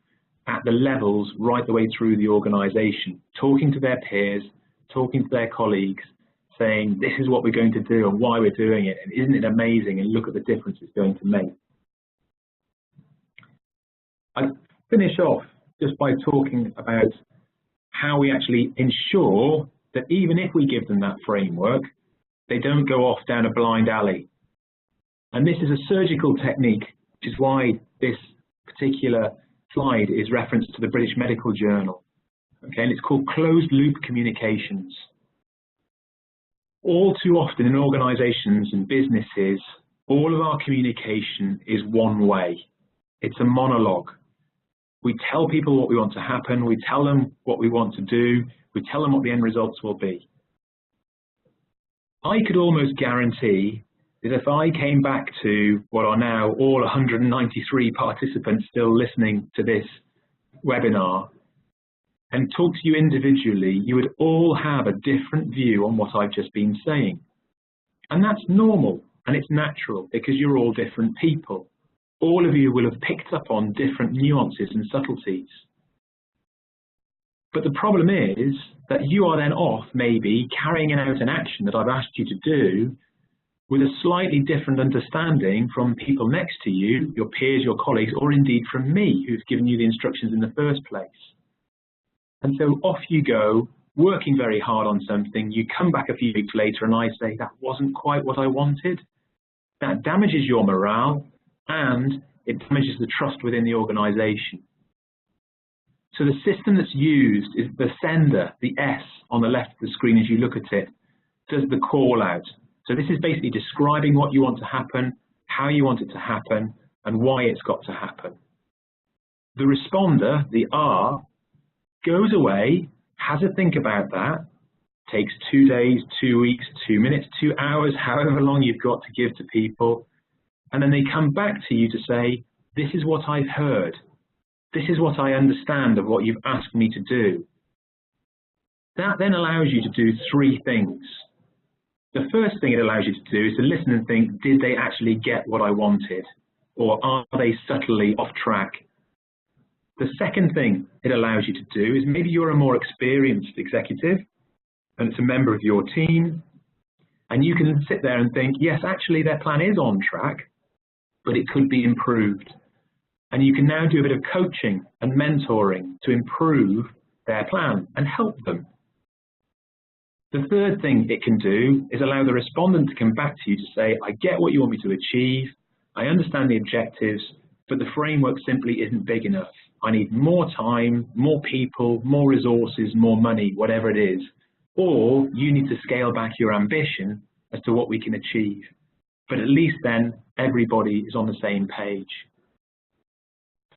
at the levels right the way through the organization, talking to their peers, talking to their colleagues, saying this is what we're going to do and why we're doing it, and isn't it amazing, and look at the difference it's going to make. I finish off just by talking about how we actually ensure that even if we give them that framework, they don't go off down a blind alley. And this is a surgical technique, which is why this particular slide is referenced to the British Medical Journal. Okay, and it's called closed loop communications. All too often in organizations and businesses, all of our communication is one way. It's a monologue. We tell people what we want to happen, we tell them what we want to do, we tell them what the end results will be. I could almost guarantee that if I came back to what are now all 193 participants still listening to this webinar and talk to you individually, you would all have a different view on what I've just been saying. And that's normal and it's natural because you're all different people. All of you will have picked up on different nuances and subtleties. But the problem is that you are then off maybe carrying out an action that I've asked you to do with a slightly different understanding from people next to you, your peers, your colleagues, or indeed from me, who's given you the instructions in the first place. And so off you go, working very hard on something, you come back a few weeks later and I say, that wasn't quite what I wanted. That damages your morale and it damages the trust within the organization. So the system that's used is the sender, the S on the left of the screen as you look at it, does the call out. So this is basically describing what you want to happen, how you want it to happen, and why it's got to happen. The responder, the R, goes away, has a think about that, takes 2 days, 2 weeks, 2 minutes, 2 hours, however long you've got to give to people, and then they come back to you to say, this is what I've heard. This is what I understand of what you've asked me to do. That then allows you to do 3 things. The first thing it allows you to do is to listen and think, did they actually get what I wanted? Or are they subtly off track? The second thing it allows you to do is maybe you're a more experienced executive and it's a member of your team, and you can sit there and think, yes, actually their plan is on track, but it could be improved. And you can now do a bit of coaching and mentoring to improve their plan and help them. The third thing it can do is allow the respondent to come back to you to say, I get what you want me to achieve, I understand the objectives, but the framework simply isn't big enough. I need more time, more people, more resources, more money, whatever it is. Or you need to scale back your ambition as to what we can achieve. But at least then everybody is on the same page.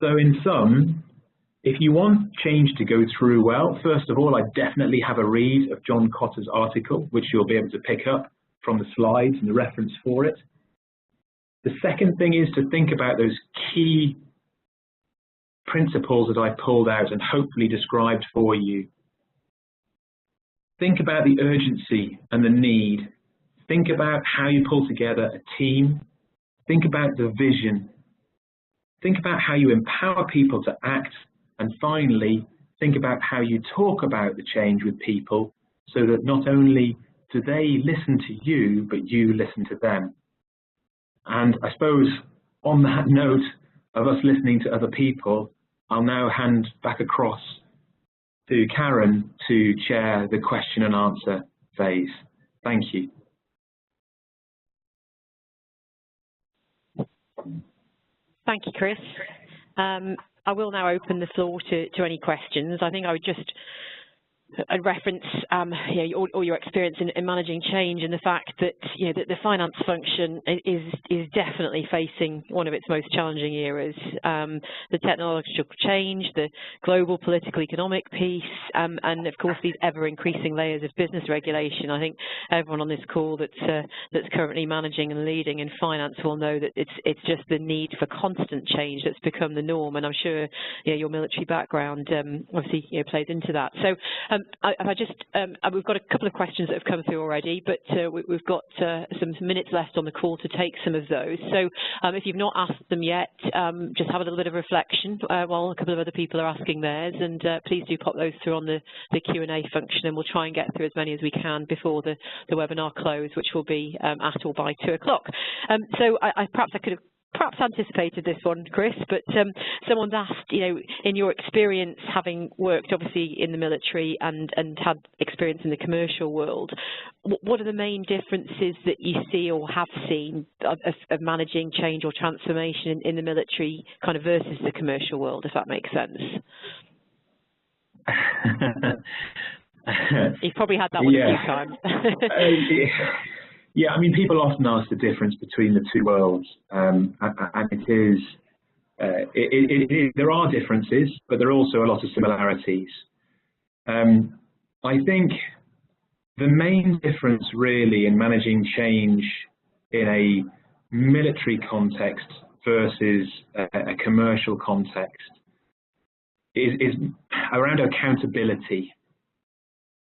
So in sum, if you want change to go through well, first of all, I definitely have a read of John Kotter's article, which you'll be able to pick up from the slides and the reference for it. The second thing is to think about those key principles that I pulled out and hopefully described for you. Think about the urgency and the need. Think about how you pull together a team. Think about the vision. Think about how you empower people to act. And finally, think about how you talk about the change with people so that not only do they listen to you, but you listen to them. And I suppose on that note of us listening to other people, I'll now hand back across to Karen to chair the question and answer phase. Thank you. Thank you, Chris. I will now open the floor to any questions. I think I would just reference all your experience in managing change and the fact that that the finance function is definitely facing one of its most challenging eras. The technological change, the global political economic piece, and of course these ever increasing layers of business regulation. I think everyone on this call that's currently managing and leading in finance will know that it's just the need for constant change that's become the norm. And I'm sure your military background obviously plays into that. So. We've got a couple of questions that have come through already, but we've got some minutes left on the call to take some of those. So if you've not asked them yet, just have a little bit of reflection while a couple of other people are asking theirs, and please do pop those through on the Q&A function, and we'll try and get through as many as we can before the webinar close, which will be at or by 2 o'clock. So perhaps I could have anticipated this one, Chris, but someone's asked, in your experience, having worked obviously in the military and had experience in the commercial world, what are the main differences that you see or have seen of managing change or transformation in the military kind of versus the commercial world, if that makes sense? You've probably had that one a few times. Yeah, I mean, people often ask the difference between the two worlds, and there are differences, but there are also a lot of similarities. I think the main difference really in managing change in a military context versus a commercial context is around accountability.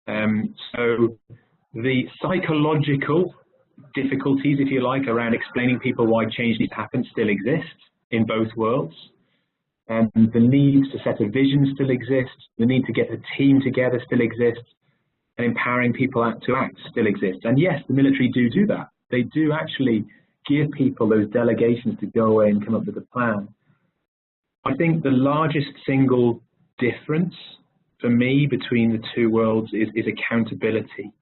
So the psychological difficulties, if you like, around explaining people why change needs to happen still exist in both worlds. And the need to set a vision still exists, the need to get a team together still exists, and empowering people to act still exists. And yes, the military do that. They do actually give people those delegations to go away and come up with a plan. I think the largest single difference for me between the two worlds is accountability.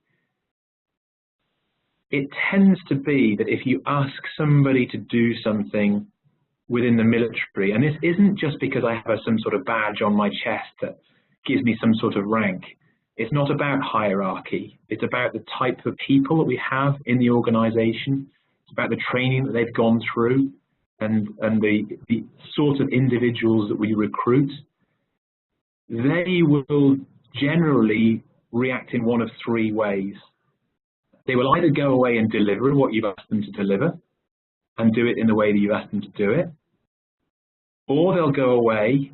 It tends to be that if you ask somebody to do something within the military, and this isn't just because I have some sort of badge on my chest that gives me some sort of rank. It's not about hierarchy. It's about the type of people that we have in the organization. It's about the training that they've gone through and the sort of individuals that we recruit. They will generally react in one of three ways. They will either go away and deliver what you've asked them to deliver and do it in the way that you've asked them to do it, or they'll go away,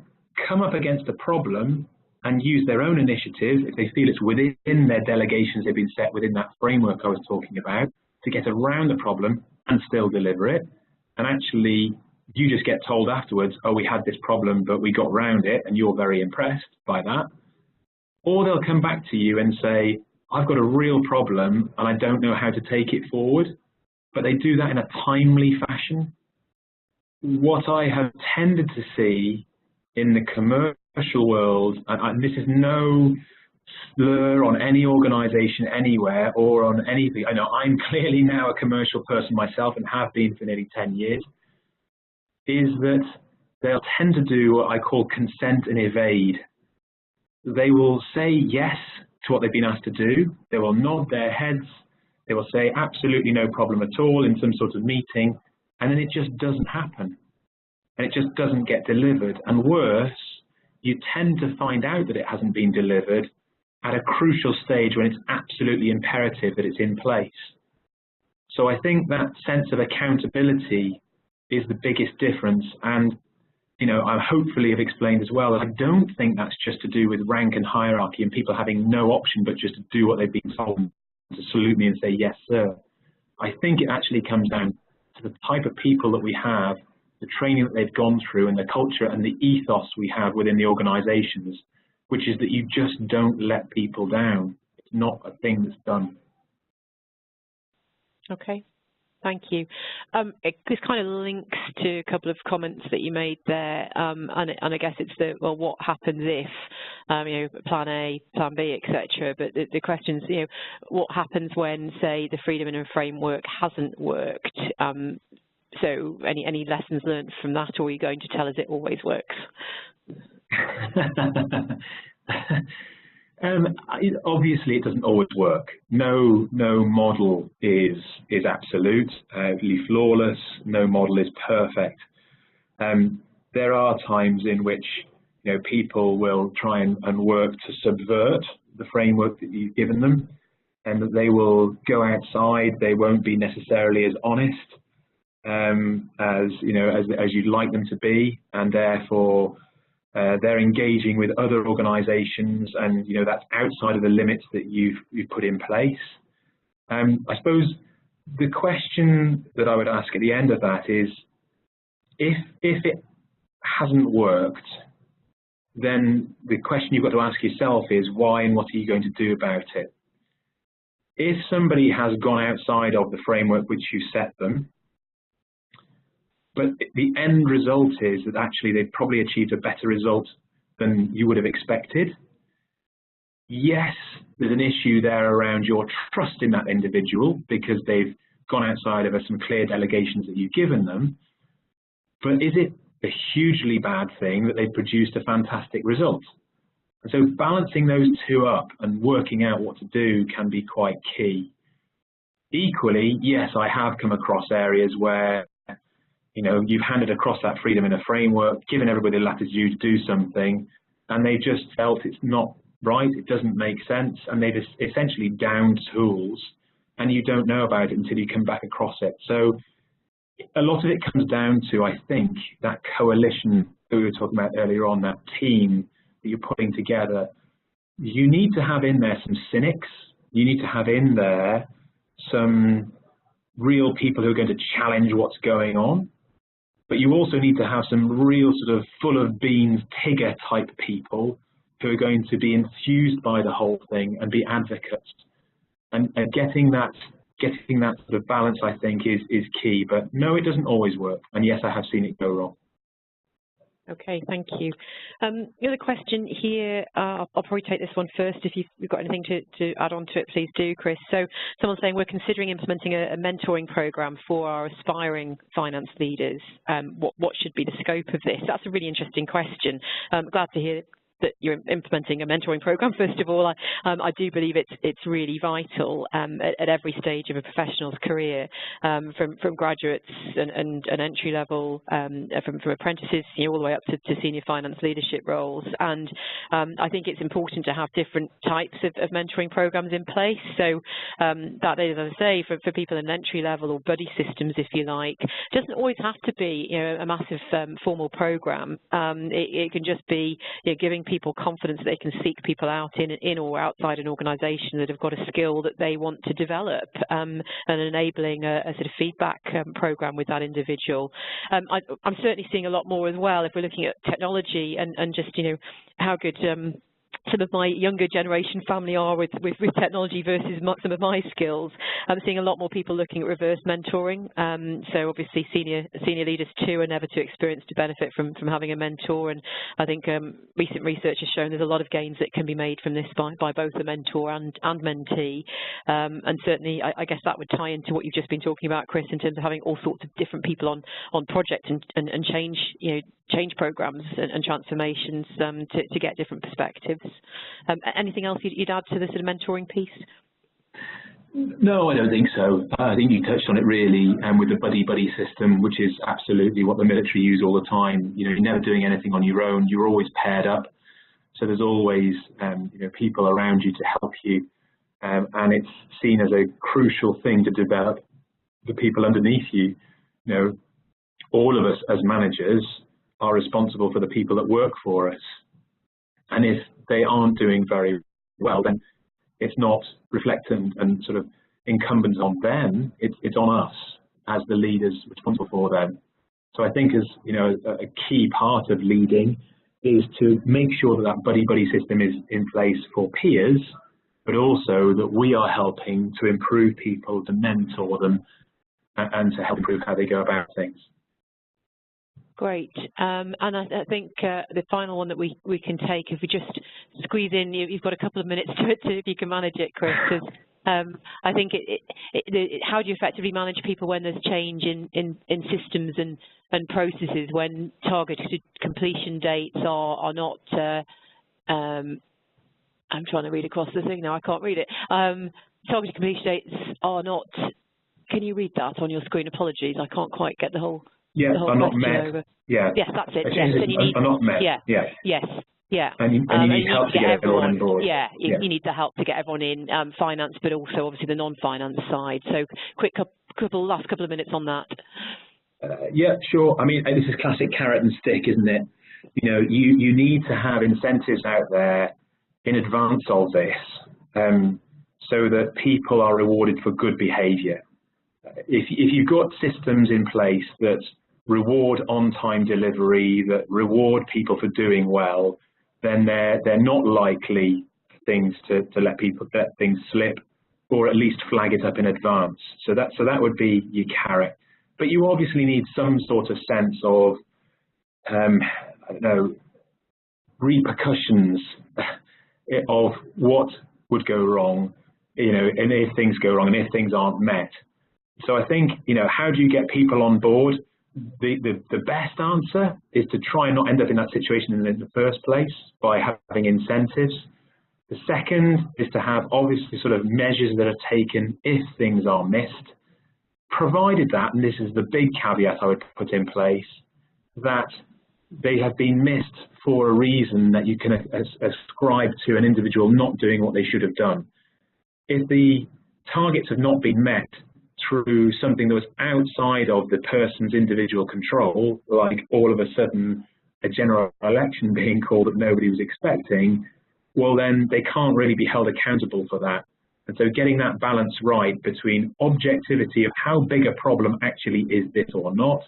come up against a problem and use their own initiative, if they feel it's within their delegations they've been set within that framework I was talking about, to get around the problem and still deliver it. And actually, you just get told afterwards, oh, we had this problem, but we got around it, and you're very impressed by that. Or they'll come back to you and say, I've got a real problem and I don't know how to take it forward, but they do that in a timely fashion. What I have tended to see in the commercial world, and this is no slur on any organization anywhere or on anything, I know I'm clearly now a commercial person myself and have been for nearly 10 years, is that they'll tend to do what I call consent and evade. They will say yes to what they've been asked to do. They will nod their heads. They will say absolutely no problem at all in some sort of meeting, and then it just doesn't happen. And it just doesn't get delivered. And worse, you tend to find out that it hasn't been delivered at a crucial stage when it's absolutely imperative that it's in place. So I think that sense of accountability is the biggest difference. And you know, I hopefully have explained as well that I don't think that's just to do with rank and hierarchy and people having no option but just to do what they've been told, to salute me and say, yes, sir. I think it actually comes down to the type of people that we have, the training that they've gone through, and the culture and the ethos we have within the organizations, which is that you just don't let people down. It's not a thing that's done. Okay. Thank you. This kind of links to a couple of comments that you made there, and I guess it's the, well, what happens if, you know, plan A, plan B, etc. But the question is, you know, what happens when, say, the Freedom in a Framework hasn't worked? So any lessons learned from that, or are you going to tell us it always works? Obviously, it doesn't always work. No model is absolute, flawless. No model is perfect. There are times in which, you know, people will try and work to subvert the framework that you've given them, and that they will go outside. They won't be necessarily as honest as you know as you'd like them to be, and therefore they're engaging with other organisations, and you know that's outside of the limits that you've put in place. I suppose the question that I would ask at the end of that is, if it hasn't worked, then the question you've got to ask yourself is why, and what are you going to do about it? If somebody has gone outside of the framework which you set them, but the end result is that actually they've probably achieved a better result than you would have expected, yes, there's an issue there around your trust in that individual because they've gone outside of some clear delegations that you've given them. But is it a hugely bad thing that they've produced a fantastic result? And so balancing those two up and working out what to do can be quite key. Equally, yes, I have come across areas where, you know, you've handed across that freedom in a framework, given everybody the latitude to do something, and they just felt it's not right, it doesn't make sense, and they've essentially downed tools, and you don't know about it until you come back across it. So a lot of it comes down to, I think, that coalition that we were talking about earlier on, that team that you're putting together. You need to have in there some cynics. You need to have in there some real people who are going to challenge what's going on. But you also need to have some real sort of full of beans Tigger type people who are going to be enthused by the whole thing and be advocates. And getting that sort of balance, I think, is key. But no, it doesn't always work. And yes, I have seen it go wrong. Okay, thank you. The other question here, I'll probably take this one first. If you've got anything to add on to it, please do, Chris. So someone's saying we're considering implementing a mentoring program for our aspiring finance leaders. What should be the scope of this? That's a really interesting question. I'm glad to hear that you're implementing a mentoring program. First of all, I do believe it's really vital at every stage of a professional's career, from graduates and entry level, from apprentices, all the way up to senior finance leadership roles. And I think it's important to have different types of mentoring programs in place. So that is, as I say, for people in entry level or buddy systems, if you like, doesn't always have to be a massive formal program. It can just be giving people confidence that they can seek people out in or outside an organisation that have got a skill that they want to develop, and enabling a sort of feedback program with that individual. I'm certainly seeing a lot more as well if we're looking at technology and just how good some of my younger generation family are with technology versus some of my skills. I'm seeing a lot more people looking at reverse mentoring. So obviously senior leaders too are never too experienced to benefit from having a mentor. And I think recent research has shown there's a lot of gains that can be made from this by both the mentor and mentee. And certainly I guess that would tie into what you've just been talking about, Chris, in terms of having all sorts of different people on project and change programs and transformations to get different perspectives. Anything else you'd add to the sort of mentoring piece? No, I don't think so. I think you touched on it really, and with the buddy-buddy system, which is absolutely what the military use all the time. You're never doing anything on your own. You're always paired up. So there's always people around you to help you, and it's seen as a crucial thing to develop the people underneath you. All of us as managers are responsible for the people that work for us. And if they aren't doing very well, then it's not reflectant and sort of incumbent on them. It's on us as the leaders responsible for them. So I think as a key part of leading is to make sure that buddy-buddy system is in place for peers, but also that we are helping to improve people, to mentor them, and to help improve how they go about things. Great. And I think the final one that we can take, if we just squeeze in, you've got a couple of minutes to it, if you can manage it, Chris, because I think how do you effectively manage people when there's change in systems and processes, when targeted completion dates are not, I'm trying to read across the thing now, I can't read it. Targeted completion dates are not, can you read that on your screen? Apologies, I can't quite get the whole. Yes, are not met. Over. Yeah. Yes, that's it. Yes, and you need, are not met. Yeah. Yeah. Yes. Yeah. And you need help to get everyone on board. Yeah, you need the help to get everyone in, finance, but also obviously the non-finance side. So quick last couple of minutes on that. Yeah, sure. I mean, this is classic carrot and stick, isn't it? You need to have incentives out there in advance of this, so that people are rewarded for good behaviour. If you've got systems in place that reward on-time delivery, that reward people for doing well, then they're not likely things to let things slip, or at least flag it up in advance. So that would be your carrot. But you obviously need some sort of sense of I don't know, repercussions of what would go wrong, and if things go wrong and if things aren't met. So I think, how do you get people on board? The best answer is to try and not end up in that situation in the first place by having incentives. The second is to have obviously sort of measures that are taken if things are missed, provided that, and this is the big caveat I would put in place, that they have been missed for a reason that you can ascribe to an individual not doing what they should have done. If the targets have not been met through something that was outside of the person's individual control, like all of a sudden a general election being called that nobody was expecting, well then they can't really be held accountable for that. And so getting that balance right between objectivity of how big a problem actually is this or not,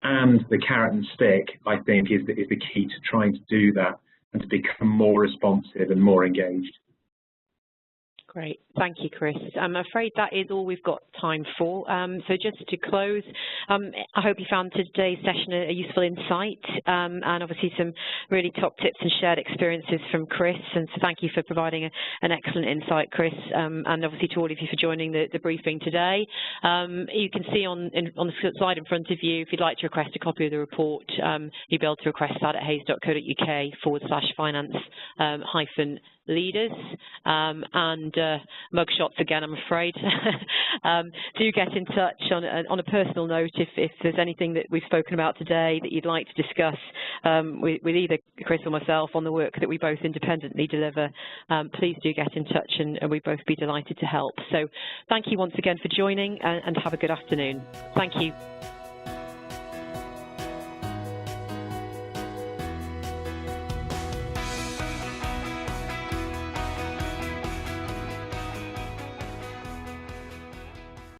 and the carrot and stick, I think, is the key to trying to do that and to become more responsive and more engaged. Great. Thank you, Chris. I'm afraid that is all we've got time for. So just to close, I hope you found today's session a useful insight and obviously some really top tips and shared experiences from Chris. And so thank you for providing an excellent insight, Chris, and obviously to all of you for joining the briefing today. You can see on the slide in front of you, if you'd like to request a copy of the report, you'll be able to request that at hays.co.uk/finance-leaders. And mugshots again, I'm afraid. Do get in touch on a personal note if there's anything that we've spoken about today that you'd like to discuss with either Chris or myself on the work that we both independently deliver. Please do get in touch and we'd both be delighted to help. So thank you once again for joining and have a good afternoon. Thank you.